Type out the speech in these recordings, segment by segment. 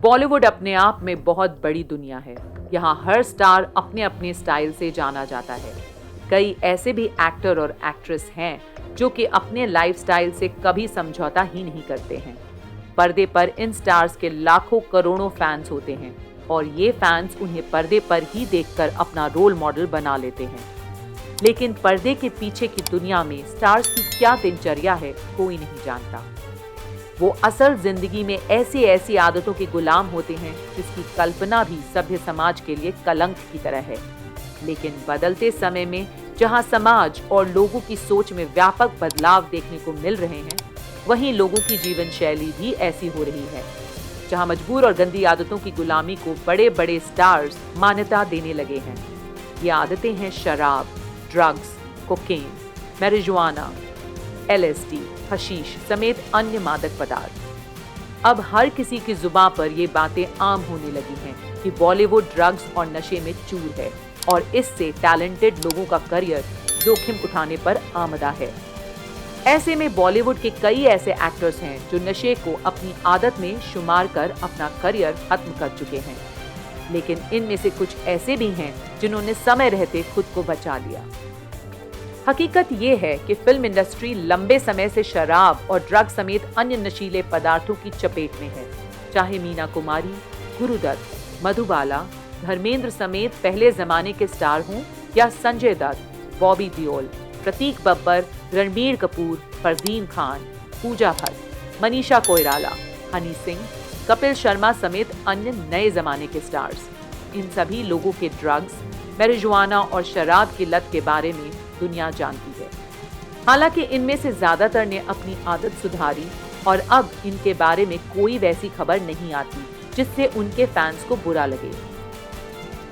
बॉलीवुड अपने आप में बहुत बड़ी दुनिया है। यहाँ हर स्टार अपने अपने स्टाइल से जाना जाता है। कई ऐसे भी एक्टर और एक्ट्रेस हैं जो कि अपने लाइफस्टाइल से कभी समझौता ही नहीं करते हैं। पर्दे पर इन स्टार्स के लाखों करोड़ों फैंस होते हैं और ये फैंस उन्हें पर्दे पर ही देखकर अपना रोल मॉडल बना लेते हैं। लेकिन पर्दे के पीछे की दुनिया में स्टार्स की क्या दिनचर्या है, कोई नहीं जानता। वो असल जिंदगी में ऐसी ऐसी आदतों के गुलाम होते हैं जिसकी कल्पना भी सभ्य समाज के लिए कलंक की तरह है। लेकिन बदलते समय में जहां समाज और लोगों की सोच में व्यापक बदलाव देखने को मिल रहे हैं, वहीं लोगों की जीवन शैली भी ऐसी हो रही है। जहां मजबूर और गंदी आदतों की गुलामी को बड़े बड़े स्टार्स मान्यता देने लगे हैं। ये आदतें हैं शराब, drugs, cocaine, marijuana, LSD, hashish समेत अन्य मादक पदार्थ। अब हर किसी की जुबान पर ये बातें आम होने लगी हैं कि बॉलीवुड ड्रग्स और नशे में चूर है और इससे टैलेंटेड लोगों का करियर जोखिम उठाने पर आमदा है। ऐसे में बॉलीवुड के कई ऐसे एक्टर्स हैं जो नशे को अपनी आदत में शुमार कर अपना करियर खत्म कर चुके हैं। लेकिन इनमें से कुछ ऐसे भी हैं जिन्होंने समय रहते खुद को बचा लिया। हकीकत ये है कि फिल्म इंडस्ट्री लंबे समय से शराब और ड्रग समेत अन्य नशीले पदार्थों की चपेट में है। चाहे मीना कुमारी, गुरुदत्त, मधुबाला, धर्मेंद्र समेत पहले जमाने के स्टार हों या संजय दत्त, बॉबी देओल, प्रतीक बब्बर, रणबीर कपूर, फरदीन खान, पूजा भट्ट, मनीषा कोइराला, हनी सिंह, कपिल शर्मा समेत अन्य नए जमाने के स्टार्स। इन सभी लोगों के ड्रग्स, मैरिजुआना और शराब की लत के बारे में दुनिया जानती है। हालांकि इनमें से ज्यादातर ने अपनी आदत सुधारी और अब इनके बारे में कोई वैसी खबर नहीं आती जिससे उनके फैंस को बुरा लगे।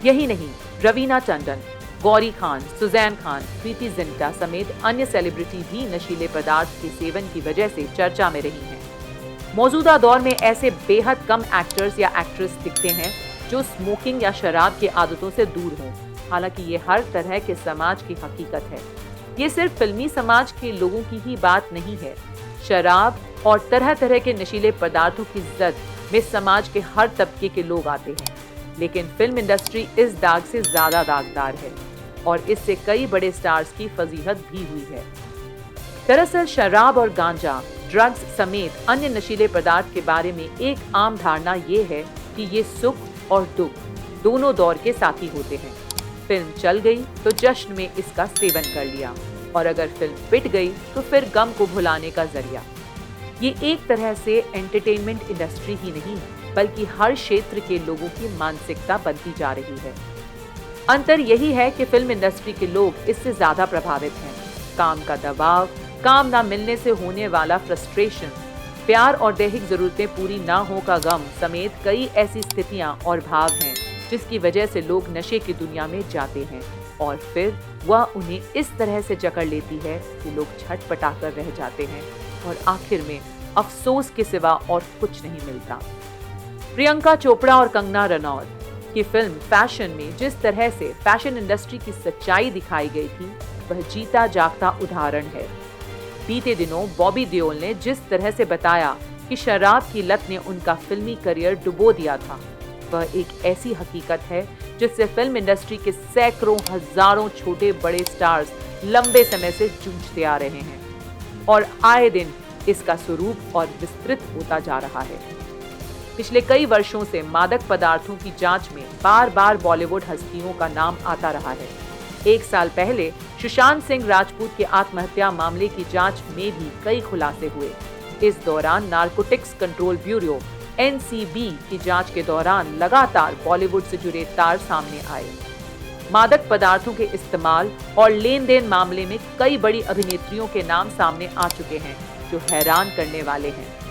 यही नहीं, रवीना टंडन, गौरी खान, सुजैन खान, प्रीति जिंटा समेत अन्य सेलिब्रिटी भी नशीले पदार्थ के सेवन की वजह से चर्चा में रही हैं। मौजूदा दौर में ऐसे बेहद कम एक्टर्स या एक्ट्रेस दिखते हैं जो स्मोकिंग या शराब की आदतों से दूर हों। हालांकि ये हर तरह के समाज की हकीकत है। ये सिर्फ फिल्मी समाज के लोगों की ही बात नहीं है। शराब और तरह तरह के नशीले पदार्थों की जद में समाज के हर तबके के लोग आते हैं। लेकिन फिल्म इंडस्ट्री इस दाग से ज्यादा दागदार है और इससे कई बड़े स्टार्स की फजीहत भी हुई है। दरअसल शराब और गांजा, ड्रग्स समेत अन्य नशीले पदार्थ के बारे में एक आम धारणा ये है कि ये सुख और दुख दोनों दौर के साथी होते हैं। फिल्म चल गई तो जश्न में इसका सेवन कर लिया और अगर फिल्म पिट गई तो फिर गम को भुलाने का जरिया। ये एक तरह से एंटरटेनमेंट इंडस्ट्री ही नहीं बल्कि हर क्षेत्र के लोगों की मानसिकता बनती जा रही है। अंतर यही है कि फिल्म इंडस्ट्री के लोग इससे ज्यादा प्रभावित हैं। काम का दबाव, काम ना मिलने से होने वाला फ्रस्ट्रेशन, प्यार और दैहिक जरूरतें पूरी ना हो का गम समेत कई ऐसी स्थितियां और भाव हैं जिसकी वजह से लोग नशे की दुनिया में जाते हैं और फिर वह उन्हें इस तरह से जकड़ लेती है कि लोग छटपटा कर रह जाते हैं और आखिर में अफसोस के सिवा और कुछ नहीं मिलता। प्रियंका चोपड़ा और कंगना रनौत की फिल्म फैशन में जिस तरह से फैशन इंडस्ट्री की सच्चाई दिखाई गई थी, वह जीता जागता उदाहरण है। बीते दिनों बॉबी देओल ने जिस तरह से बताया कि शराब की लत ने उनका फिल्मी करियर डुबो दिया था, वह एक ऐसी हकीकत है जिससे फिल्म इंडस्ट्री के सैकड़ों हजारों छोटे बड़े स्टार्स लंबे समय से जूझते आ रहे हैं और आए दिन इसका स्वरूप और विस्तृत होता जा रहा है। पिछले कई वर्षों से मादक पदार्थों की जांच में बार बार बॉलीवुड हस्तियों का नाम आता रहा है। एक साल पहले सुशांत सिंह राजपूत के आत्महत्या मामले की जांच में भी कई खुलासे हुए। इस दौरान नारकोटिक्स कंट्रोल ब्यूरो NCB की जांच के दौरान लगातार बॉलीवुड से जुड़े तार सामने आए। मादक पदार्थों के इस्तेमाल और लेन देन मामले में कई बड़ी अभिनेत्रियों के नाम सामने आ चुके हैं जो हैरान करने वाले हैं।